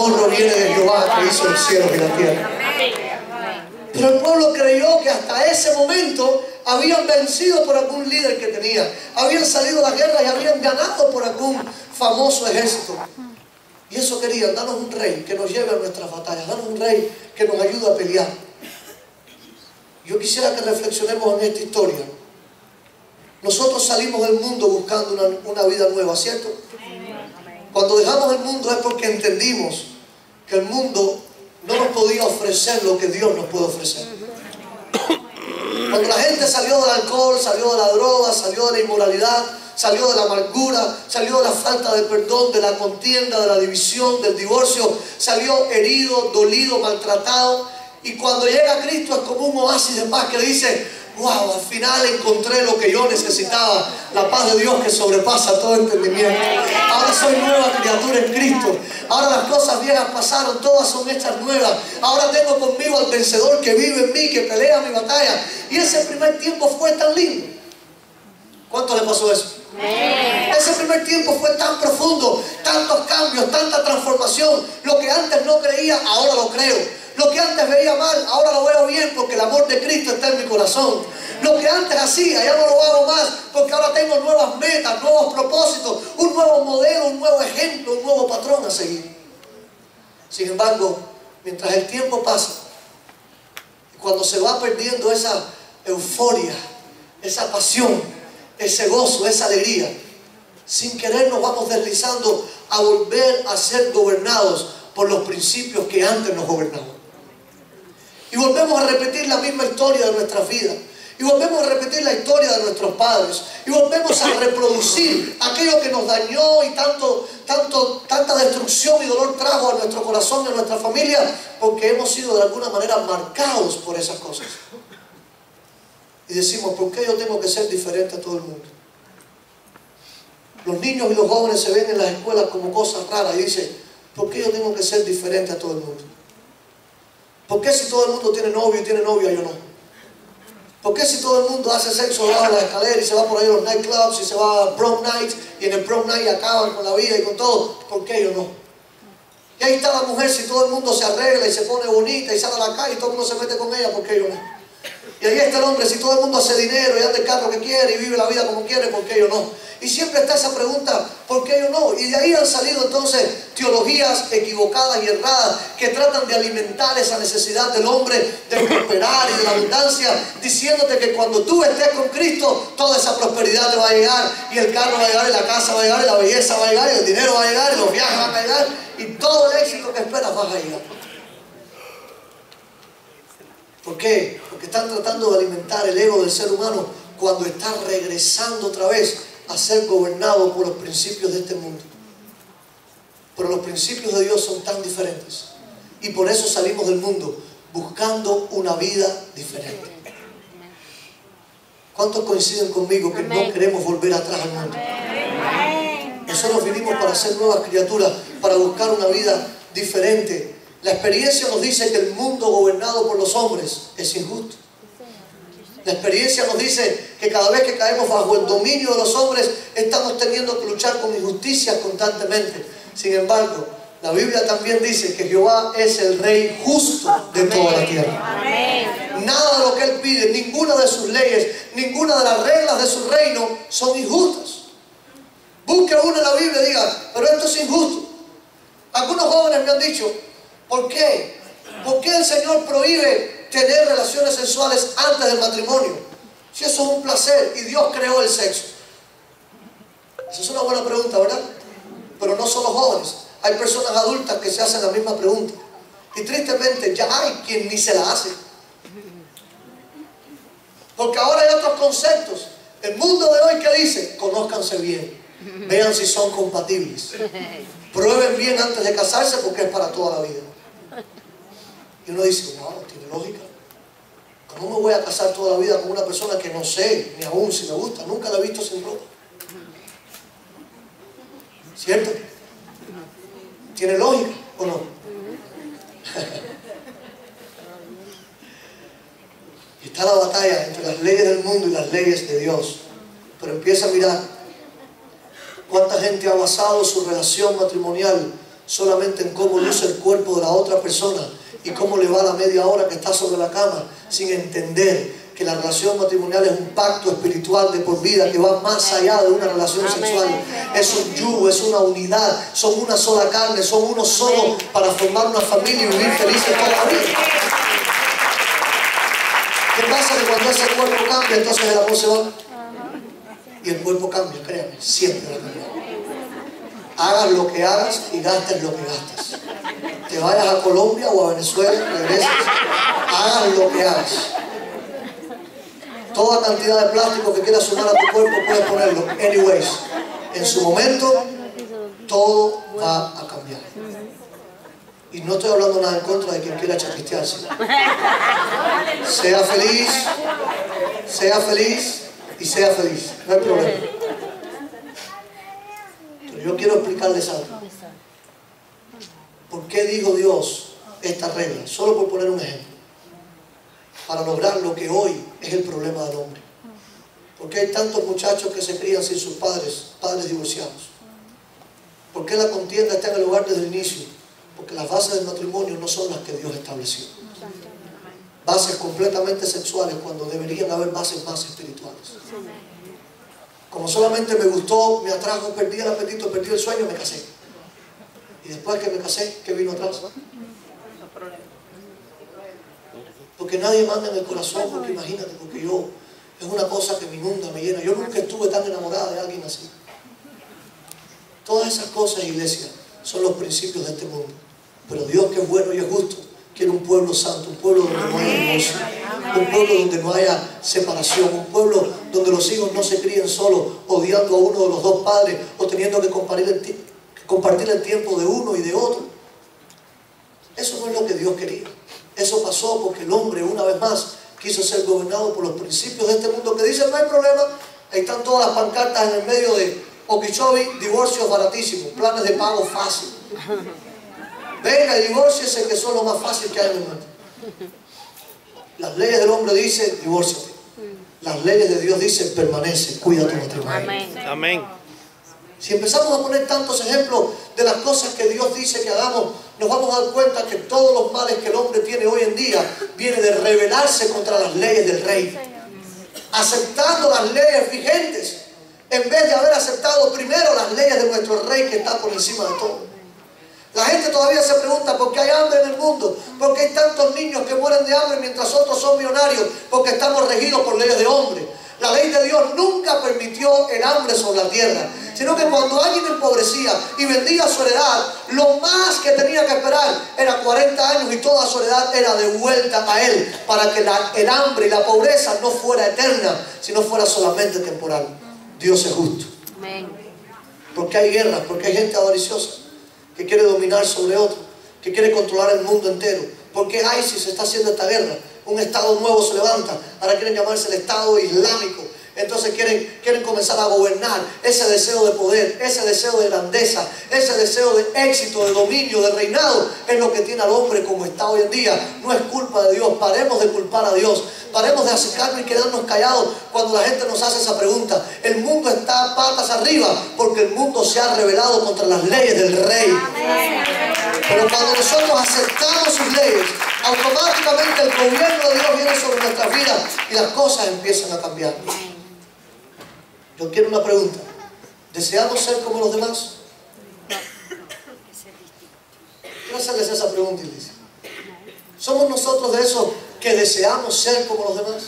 socorro viene de Jehová, que hizo los cielos y la tierra. Pero el pueblo creyó que hasta ese momento habían vencido por algún líder que tenía, habían salido a la guerra y habían ganado por algún famoso ejército. Y eso querían: danos un rey que nos lleve a nuestras batallas, danos un rey que nos ayude a pelear. Yo quisiera que reflexionemos en esta historia. Nosotros salimos del mundo buscando una vida nueva, ¿cierto? Cuando dejamos el mundo es porque entendimos que el mundo no nos podía ofrecer lo que Dios nos puede ofrecer. Cuando la gente salió del alcohol, salió de la droga, salió de la inmoralidad, salió de la amargura, salió de la falta de perdón, de la contienda, de la división, del divorcio, salió herido, dolido, maltratado. Y cuando llega Cristo es como un oasis de paz que dice: wow, al final encontré lo que yo necesitaba, la paz de Dios que sobrepasa todo entendimiento. Ahora soy nueva criatura en Cristo. Ahora las cosas viejas pasaron, todas son hechas nuevas. Ahora tengo conmigo al vencedor que vive en mí, que pelea mi batalla. Y ese primer tiempo fue tan lindo. ¿Cuánto le pasó eso? Ese primer tiempo fue tan profundo, tantos cambios, tanta transformación. Lo que antes no creía, ahora lo creo. Lo que antes veía mal, ahora lo veo bien porque el amor de Cristo está en mi corazón. Lo que antes hacía, ya no lo hago más porque ahora tengo nuevas metas, nuevos propósitos, un nuevo modelo, un nuevo ejemplo, un nuevo patrón a seguir. Sin embargo, mientras el tiempo pasa, cuando se va perdiendo esa euforia, esa pasión, ese gozo, esa alegría, sin querer nos vamos deslizando a volver a ser gobernados por los principios que antes nos gobernaban. Y volvemos a repetir la misma historia de nuestras vidas. Y volvemos a repetir la historia de nuestros padres. Y volvemos a reproducir aquello que nos dañó y tanta destrucción y dolor trajo a nuestro corazón y a nuestra familia, porque hemos sido de alguna manera marcados por esas cosas. Y decimos: ¿por qué yo tengo que ser diferente a todo el mundo? Los niños y los jóvenes se ven en las escuelas como cosas raras y dicen: ¿por qué yo tengo que ser diferente a todo el mundo? ¿Por qué si todo el mundo tiene novio y tiene novia, yo no? ¿Por qué si todo el mundo hace sexo debajo de la escalera y se va por ahí a los nightclubs y se va a prom night y en el prom night acaban con la vida y con todo? ¿Por qué yo no? Y ahí está la mujer, si todo el mundo se arregla y se pone bonita y sale a la calle y todo el mundo se mete con ella, ¿por qué yo no? Y ahí está el hombre, si todo el mundo hace dinero y anda el carro que quiere y vive la vida como quiere, ¿por qué yo no? Y siempre está esa pregunta: ¿por qué yo no? Y de ahí han salido entonces teologías equivocadas y erradas que tratan de alimentar esa necesidad del hombre de prosperar y de la abundancia, diciéndote que cuando tú estés con Cristo, toda esa prosperidad te va a llegar, y el carro va a llegar, y la casa va a llegar, y la belleza va a llegar, y el dinero va a llegar, y los viajes van a llegar, y todo el éxito que esperas va a llegar. ¿Por qué? Porque están tratando de alimentar el ego del ser humano cuando está regresando otra vez a ser gobernado por los principios de este mundo. Pero los principios de Dios son tan diferentes. Y por eso salimos del mundo buscando una vida diferente. ¿Cuántos coinciden conmigo que no queremos volver atrás al mundo? Nosotros vinimos para ser nuevas criaturas, para buscar una vida diferente. La experiencia nos dice que el mundo gobernado por los hombres es injusto. La experiencia nos dice que cada vez que caemos bajo el dominio de los hombres, estamos teniendo que luchar con injusticias constantemente. Sin embargo, la Biblia también dice que Jehová es el Rey justo de toda la tierra. Nada de lo que Él pide, ninguna de sus leyes, ninguna de las reglas de su reino son injustas. Busque uno en la Biblia y diga: pero esto es injusto. Algunos jóvenes me han dicho: ¿por qué? ¿Por qué el Señor prohíbe tener relaciones sexuales antes del matrimonio? Si eso es un placer y Dios creó el sexo. Esa es una buena pregunta, ¿verdad? Pero no solo jóvenes. Hay personas adultas que se hacen la misma pregunta. Y tristemente ya hay quien ni se la hace. Porque ahora hay otros conceptos. El mundo de hoy que dice: conózcanse bien, vean si son compatibles, prueben bien antes de casarse porque es para toda la vida. Y uno dice: wow, tiene lógica. ¿Cómo me voy a casar toda la vida con una persona que no sé ni aún si me gusta? Nunca la he visto sin ropa. ¿Cierto? ¿Tiene lógica o no? Y está la batalla entre las leyes del mundo y las leyes de Dios. Pero empieza a mirar cuánta gente ha basado su relación matrimonial solamente en cómo luce el cuerpo de la otra persona y cómo le va la media hora que está sobre la cama, sin entender que la relación matrimonial es un pacto espiritual de por vida que va más allá de una relación sexual. Es un yugo, es una unidad, son una sola carne, son uno solo para formar una familia y vivir felices toda la vida. ¿Qué pasa? Que cuando ese cuerpo cambia, entonces el amor se va. Y el cuerpo cambia, créanme, siempre va a cambiar. Hagas lo que hagas y gastes lo que gastes. Te vayas a Colombia o a Venezuela, regreses, hagas lo que hagas. Toda cantidad de plástico que quieras sumar a tu cuerpo puedes ponerlo. Anyways, en su momento todo va a cambiar. Y no estoy hablando nada en contra de quien quiera chapistearse. Sea feliz y sea feliz. No hay problema. Pero yo quiero explicarles algo. ¿Por qué dijo Dios esta regla? Solo por poner un ejemplo. Para lograr lo que hoy es el problema del hombre. ¿Por qué hay tantos muchachos que se crían sin sus padres divorciados? ¿Por qué la contienda está en el hogar desde el inicio? Porque las bases del matrimonio no son las que Dios estableció. Bases completamente sexuales cuando deberían haber bases más espirituales. Como solamente me gustó, me atrajo, perdí el apetito, perdí el sueño, me casé. Y después que me casé, ¿qué vino atrás? Porque nadie manda en el corazón, porque imagínate, porque yo, es una cosa que me inunda, me llena. Yo nunca estuve tan enamorada de alguien así. Todas esas cosas, iglesia, son los principios de este mundo. Pero Dios, que es bueno y es justo, quiere un pueblo santo, un pueblo donde no haya divorcio, un pueblo donde no haya separación, un pueblo donde los hijos no se críen solos, odiando a uno de los dos padres o teniendo que compartir el tiempo de uno y de otro. Eso no es lo que Dios quería. Eso pasó porque el hombre, una vez más, quiso ser gobernado por los principios de este mundo que dicen no hay problema. Ahí están todas las pancartas en el medio de Okeechobee, divorcios baratísimos, planes de pago fácil. Venga y divórciese, que eso es lo más fácil que hay en el mundo. Las leyes del hombre dicen divórciate. Las leyes de Dios dicen permanece, cuida tu matrimonio. Amén. Amén. Si empezamos a poner tantos ejemplos de las cosas que Dios dice que hagamos, nos vamos a dar cuenta que todos los males que el hombre tiene hoy en día viene de rebelarse contra las leyes del rey, aceptando las leyes vigentes en vez de haber aceptado primero las leyes de nuestro rey que está por encima de todo. La gente todavía se pregunta por qué hay hambre en el mundo, por qué hay tantos niños que mueren de hambre mientras otros son millonarios, porque estamos regidos por leyes de hombre. La ley de Dios nunca permitió el hambre sobre la tierra, sino que cuando alguien empobrecía y vendía su heredad, lo más que tenía que esperar era 40 años y toda su heredad era devuelta a él, para que el hambre y la pobreza no fuera eterna, sino fuera solamente temporal. Dios es justo. Porque hay guerras, porque hay gente avariciosa que quiere dominar sobre otro, que quiere controlar el mundo entero. Porque ISIS está haciendo esta guerra. Un estado nuevo se levanta, ahora quieren llamarse el Estado Islámico. Entonces quieren comenzar a gobernar. Ese deseo de poder, ese deseo de grandeza, ese deseo de éxito, de dominio, de reinado, es lo que tiene al hombre como está hoy en día. No es culpa de Dios. Paremos de culpar a Dios. Paremos de acercarnos y quedarnos callados cuando la gente nos hace esa pregunta. El mundo está patas arriba porque el mundo se ha rebelado contra las leyes del rey. Pero cuando nosotros aceptamos sus leyes, automáticamente el gobierno de Dios viene sobre nuestras vidas y las cosas empiezan a cambiar. Yo quiero una pregunta. ¿Deseamos ser como los demás? Quiero hacerles esa pregunta, iglesia. ¿Somos nosotros de esos que deseamos ser como los demás?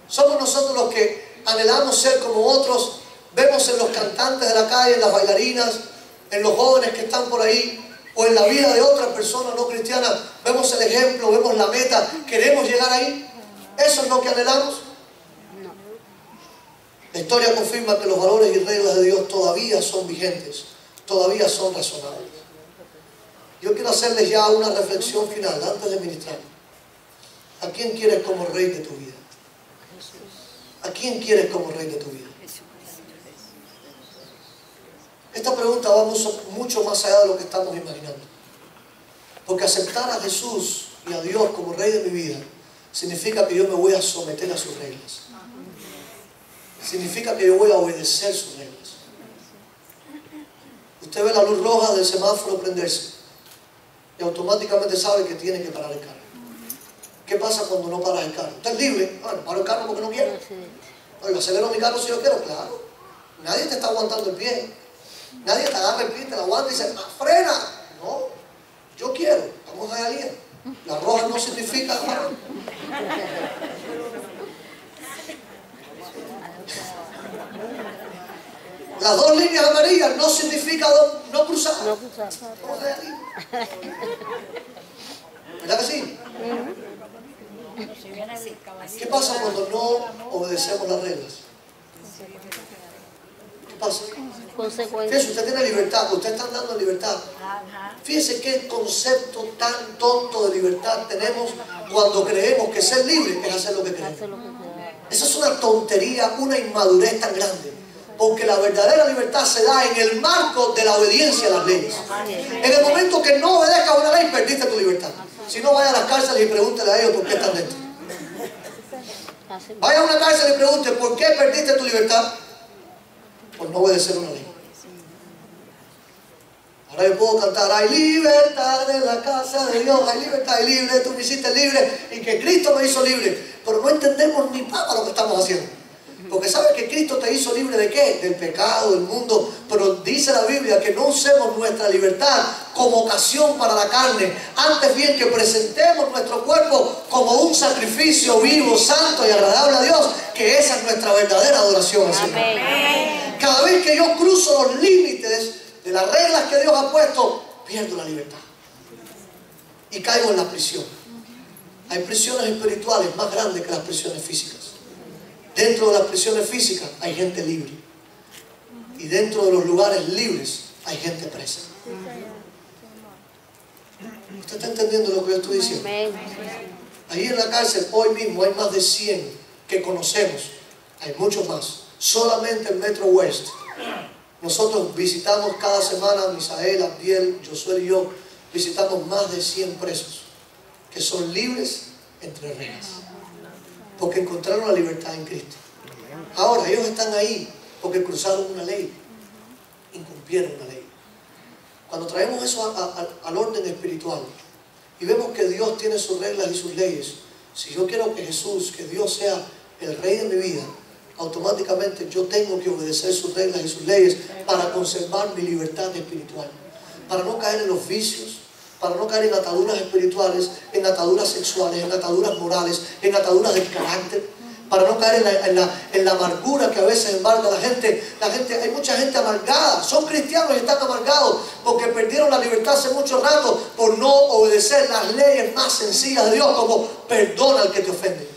¿Somos nosotros los que anhelamos ser como otros? Vemos en los cantantes de la calle, en las bailarinas, en los jóvenes que están por ahí, o en la vida de otras personas no cristianas, vemos el ejemplo, vemos la meta, queremos llegar ahí. ¿Eso es lo que anhelamos? La historia confirma que los valores y reglas de Dios todavía son vigentes, todavía son razonables. Yo quiero hacerles ya una reflexión final antes de ministrar. ¿A quién quieres como rey de tu vida? ¿A quién quieres como rey de tu vida? Esta pregunta va mucho más allá de lo que estamos imaginando. Porque aceptar a Jesús y a Dios como rey de mi vida significa que yo me voy a someter a sus reglas. Significa que yo voy a obedecer sus reglas. Usted ve la luz roja del semáforo prenderse y automáticamente sabe que tiene que parar el carro. ¿Qué pasa cuando no paras el carro? ¿Usted es libre? Bueno, paro el carro porque no quiero. Oiga, acelero mi carro si yo quiero, claro. Nadie te está aguantando el pie. Nadie te agarra el pie, te lo aguanta y dice, ¡frena! No, yo quiero. Estamos en Hialeah. La roja no significa parar. Las dos líneas amarillas no significa no cruzar. No cruzar. ¿Verdad que sí? ¿Qué pasa cuando no obedecemos las reglas? ¿Qué pasa? Fíjese, usted tiene libertad, usted está andando en libertad. Fíjese qué concepto tan tonto de libertad tenemos cuando creemos que ser libre es hacer lo que queremos. Esa es una tontería, una inmadurez tan grande. Porque la verdadera libertad se da en el marco de la obediencia a las leyes. En el momento que no obedezcas a una ley, perdiste tu libertad. Si no, vaya a las cárceles y pregúntele a ellos por qué están dentro. Vaya a una cárcel y pregunte por qué perdiste tu libertad. Por no obedecer una ley. Ahora yo puedo cantar, hay libertad en la casa de Dios, hay libertad, hay libre, tú me hiciste libre y que Cristo me hizo libre. Pero no entendemos ni para lo que estamos haciendo. Porque sabes que Cristo te hizo libre ¿de qué? Del pecado, del mundo. Pero dice la Biblia que no usemos nuestra libertad como ocasión para la carne. Antes bien que presentemos nuestro cuerpo como un sacrificio vivo, santo y agradable a Dios. Que esa es nuestra verdadera adoración al Señor. Cada vez que yo cruzo los límites de las reglas que Dios ha puesto, pierdo la libertad. Y caigo en la prisión. Hay prisiones espirituales más grandes que las prisiones físicas. Dentro de las prisiones físicas hay gente libre. Y dentro de los lugares libres hay gente presa. ¿Usted está entendiendo lo que yo estoy diciendo? Ahí en la cárcel hoy mismo hay más de 100 que conocemos. Hay muchos más. Solamente en Metro West. Nosotros visitamos cada semana, Misael, Abdiel, Josué y yo, visitamos más de 100 presos que son libres entre rejas. Porque encontraron la libertad en Cristo. Ahora, ellos están ahí porque cruzaron una ley. Incumplieron una ley. Cuando traemos eso al orden espiritual y vemos que Dios tiene sus reglas y sus leyes, si yo quiero que Jesús, que Dios sea el Rey de mi vida, automáticamente yo tengo que obedecer sus reglas y sus leyes para conservar mi libertad espiritual. Para no caer en los vicios, para no caer en ataduras espirituales, en ataduras sexuales, en ataduras morales, en ataduras del carácter, para no caer en la amargura que a veces embarga a la gente. Hay mucha gente amargada, son cristianos y están amargados porque perdieron la libertad hace mucho rato por no obedecer las leyes más sencillas de Dios, como perdona al que te ofende.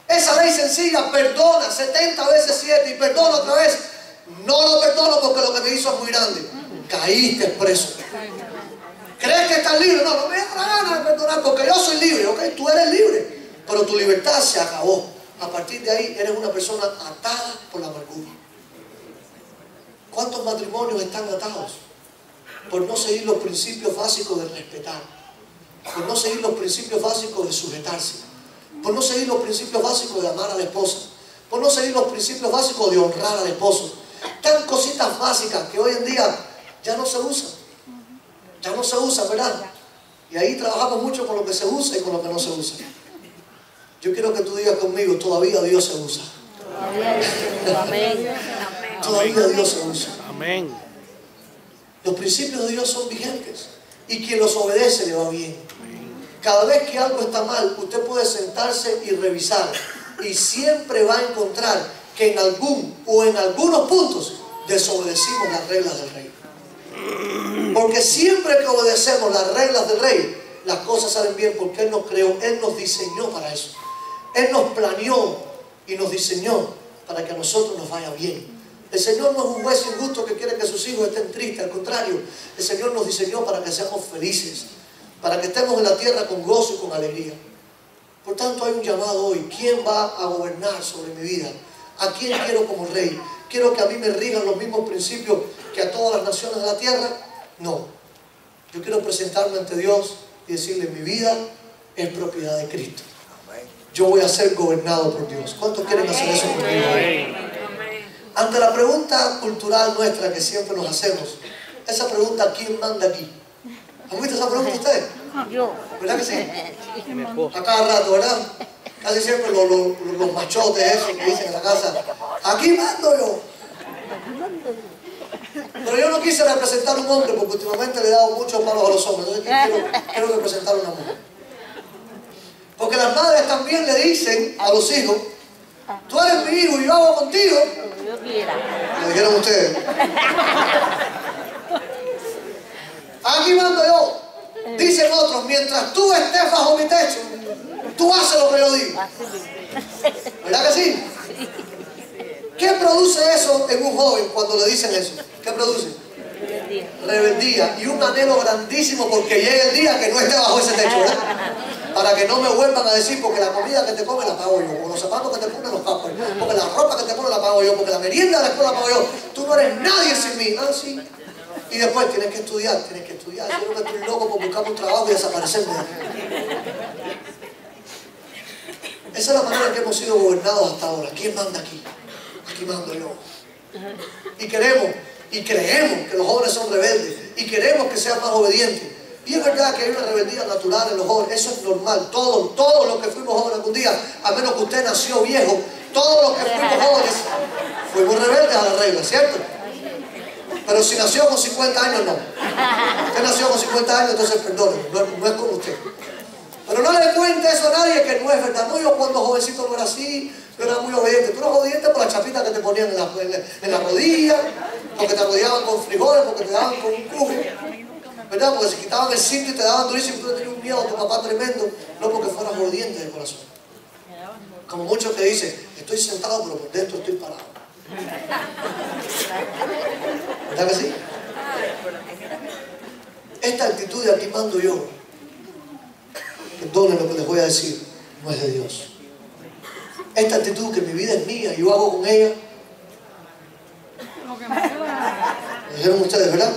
Esa ley sencilla, perdona 70 veces 7 y perdona otra vez. No lo perdono porque lo que me hizo es muy grande. Caíste preso. ¿Crees que estás libre? No, no me da la gana de perdonar porque yo soy libre. Ok, tú eres libre, pero tu libertad se acabó. A partir de ahí eres una persona atada por la amargura. ¿Cuántos matrimonios están atados? Por no seguir los principios básicos de respetar. Por no seguir los principios básicos de sujetarse. Por no seguir los principios básicos de amar a la esposa. Por no seguir los principios básicos de honrar al esposo. Tan cositas básicas que hoy en día ya no se usan. Ya no se usa, ¿verdad? Y ahí trabajamos mucho con lo que se usa y con lo que no se usa. Yo quiero que tú digas conmigo, todavía Dios se usa. Todavía Dios se usa. Amén. Los principios de Dios son vigentes. Y quien los obedece le va bien. Cada vez que algo está mal, usted puede sentarse y revisar. Y siempre va a encontrar que en algún o en algunos puntos desobedecimos las reglas del rey. Porque siempre que obedecemos las reglas del rey, las cosas salen bien porque Él nos creó, Él nos diseñó para eso. Él nos planeó y nos diseñó para que a nosotros nos vaya bien. El Señor no es un juez injusto que quiere que sus hijos estén tristes, al contrario, el Señor nos diseñó para que seamos felices, para que estemos en la tierra con gozo y con alegría. Por tanto, hay un llamado hoy. ¿Quién va a gobernar sobre mi vida? ¿A quién quiero como rey? ¿Quiero que a mí me rijan los mismos principios que a todas las naciones de la tierra? No. Yo quiero presentarme ante Dios y decirle, mi vida es propiedad de Cristo. Yo voy a ser gobernado por Dios. ¿Cuántos quieren hacer eso conmigo? ante la pregunta cultural nuestra que siempre nos hacemos, esa pregunta, ¿quién manda aquí? ¿Han visto esa pregunta ustedes? Yo. ¿Verdad que sí? A cada rato, ¿verdad? Casi siempre los machotes esos que dicen en la casa, aquí mando yo. Pero yo no quise representar a un hombre porque últimamente le he dado muchos palos a los hombres. Entonces quiero representar a una mujer. Porque las madres también le dicen a los hijos, tú eres mi hijo y yo hago contigo. Como yo quiera. Lo dijeron ustedes. Aquí mando yo. Dicen otros, mientras tú estés bajo mi techo, tú haces lo que yo digo. ¿Verdad que sí? ¿Qué produce eso en un joven cuando le dicen eso? ¿Qué produce? Rebeldía y un anhelo grandísimo porque llegue el día que no esté bajo ese techo, ¿verdad? Para que no me vuelvan a decir porque la comida que te comes la pago yo, porque los zapatos que te pones los pago yo, porque la ropa que te pones la pago yo, porque la merienda de la escuela la pago yo. Tú no eres nadie sin mí. Ah, sí. Y después tienes que estudiar. Yo no estoy loco por buscar un trabajo y desaparecerme. Esa es la manera en que hemos sido gobernados hasta ahora. ¿Quién manda aquí? Aquí mando yo. Y queremos y creemos que los jóvenes son rebeldes y queremos que sean más obedientes. Y es verdad que hay una rebeldía natural en los jóvenes, eso es normal. Todos los que fuimos jóvenes algún día, a menos que usted nació viejo, todos los que fuimos jóvenes fuimos rebeldes a la regla, ¿cierto? Pero si nació con 50 años, no. Usted nació con 50 años, entonces perdone, no es como usted. Pero no le cuente eso a nadie que no es verdad. No, yo cuando jovencito no era así, yo era muy obediente. Tú eras obediente por la chapita que te ponían en la rodilla, porque te rodeaban con frijoles, porque te daban con un cubo. ¿Verdad? Porque se quitaban el cinto y te daban durísimo y tú tenías un miedo a tu papá tremendo, no porque fueras obediente de corazón. Como muchos que dicen, estoy sentado pero por dentro estoy parado. ¿Verdad que sí? Esta actitud de aquí mando yo, perdonen lo que les voy a decir, no es de Dios. Esta actitud que mi vida es mía y yo hago con ella, lo dijeron ustedes, ¿verdad?